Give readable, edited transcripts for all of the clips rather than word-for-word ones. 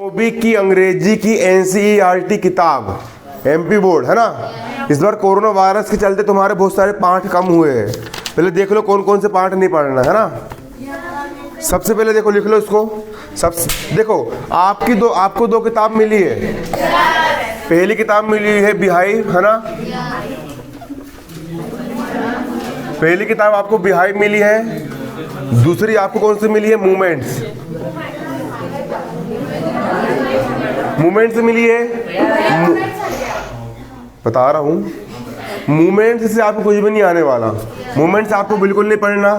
ओबी की अंग्रेजी की एनसीईआरटी किताब, एमपी बोर्ड है ना। इस बार कोरोना वायरस के चलते तुम्हारे बहुत सारे पाठ कम हुए हैं। पहले देख लो कौन कौन से पाठ नहीं पढ़ना है ना। सबसे पहले देखो, लिख लो इसको। देखो आपको दो किताब मिली है। पहली किताब मिली है बिहाइव, है ना। पहली किताब आपको बिहाइव मिली है। दूसरी आपको कौन सी मिली है? मूवमेंट्स। मूवमेंट्स मिली है। बता रहा हूँ, मूवमेंट्स से आपको कुछ भी नहीं आने वाला। मूवमेंट्स आपको बिल्कुल नहीं पढ़ना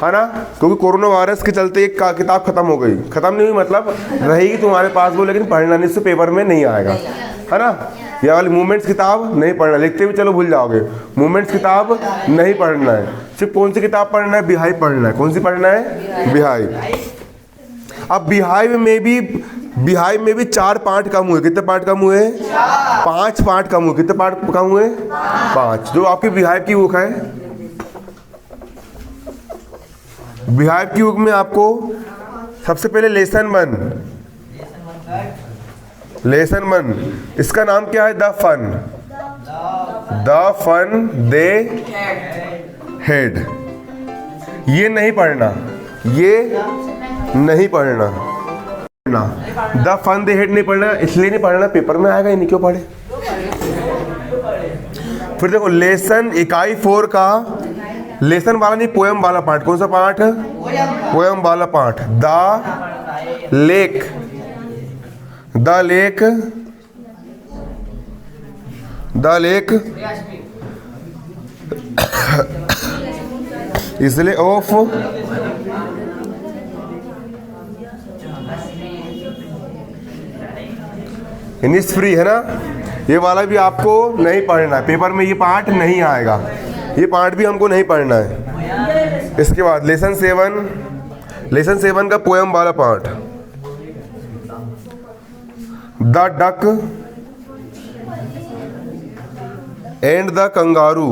है ना, क्योंकि कोरोना वायरस के चलते एक किताब खत्म हो गई। खत्म नहीं हुई मतलब रहेगी तुम्हारे पास वो, लेकिन पढ़ना नहीं, इससे पेपर में नहीं आएगा, है ना। यह वाली मूवमेंट्स किताब नहीं पढ़ना, लिखते भी चलो भूल जाओगे। मूवमेंट्स किताब नहीं पढ़ना है। सिर्फ कौन सी किताब पढ़ना है? बिहाइव पढ़ना है। कौन सी पढ़ना है? बिहाइव। अब बिहाइव में भी 4 पार्ट कम हुए। कितने पार्ट कम हुए? 5 पार्ट कम हुए। कितने पार्ट कम हुए? 5। जो आपकी बिहाइव की बुक है, बिहाइव की बुक में आपको सबसे पहले लेसन 1, इसका नाम क्या है? The fun they had. ये नहीं पढ़ना, द फन दे हेड नहीं पढ़ना। इसलिए नहीं पढ़ना, पेपर में आएगा ही नहीं, क्यों पढ़े। फिर देखो लेसन इकाई 4 का लेसन वाला नहीं, पोएम वाला पार्ट। कौन सा पार्ट? पोएम वाला पार्ट। द लेक इसलिए ऑफ इनिस फ्री, है ना। ये वाला भी आपको नहीं पढ़ना है, पेपर में ये पार्ट नहीं आएगा। ये पार्ट भी हमको नहीं पढ़ना है। इसके बाद लेसन 7 का पोएम वाला part. The duck and the kangaroo.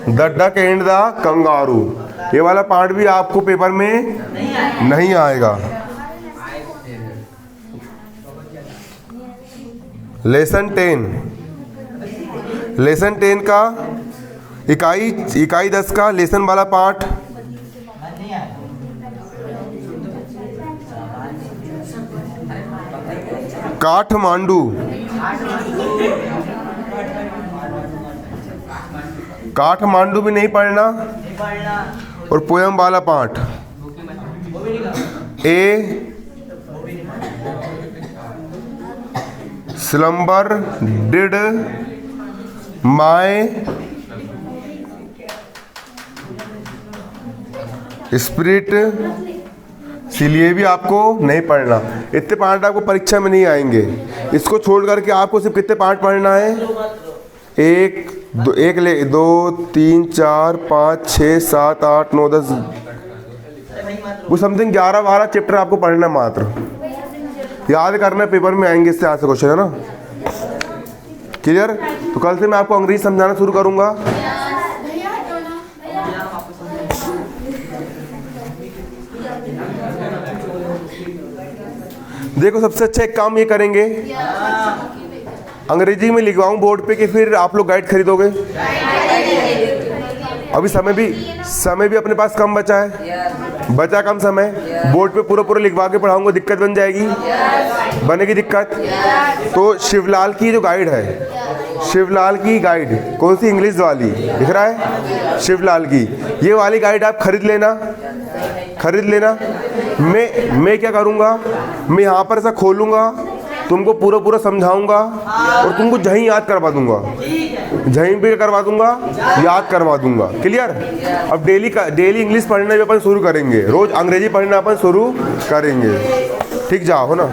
The duck and the kangaroo. ये वाला पार्ट भी आपको पेपर में नहीं आएगा। लेसन 10 का इकाई 10 का लेसन वाला पार्ट। काठमांडू भी नहीं पढ़ना। और पोएम वाला part slumber did my spirit. इसलिए भी आपको नहीं पढ़ना। इतने पार्ट आपको परीक्षा में नहीं आएंगे। इसको छोड़ करके आपको सिर्फ कितने पार्ट पढ़ना है? 1 2 3 4 5 6 7 8 9 10 वो समथिंग 11-12 चैप्टर आपको पढ़ना मात्र। याद करना, पेपर में आएंगे इससे आज से क्वेश्चन, है ना। क्लियर? तो कल से मैं आपको अंग्रेजी समझाना शुरू करूंगा। देखो सबसे अच्छा एक काम ये करेंगे, अंग्रेजी में लिखवाऊं बोर्ड पे कि फिर आप लोग गाइड खरीदोगे। अभी समय भी अपने पास कम बचा कम समय। बोर्ड पे पूरा लिखवा के पढ़ाऊंगा, दिक्कत बन जाएगी, बनेगी दिक्कत। तो शिवलाल की जो गाइड है, शिवलाल की गाइड कौन सी? इंग्लिश वाली दिख रहा है, शिवलाल की। ये वाली गाइड आप खरीद लेना। मैं क्या करूँगा, मैं यहाँ पर ऐसा खोलूँगा, तुमको पूरा समझाऊंगा और तुमको जहीं याद करवा दूंगा, जहीं भी करवा दूंगा, याद करवा दूंगा। क्लियर? अब डेली इंग्लिश पढ़ना भी अपन शुरू करेंगे, रोज अंग्रेजी पढ़ना अपन शुरू करेंगे। ठीक जाओ, हो ना।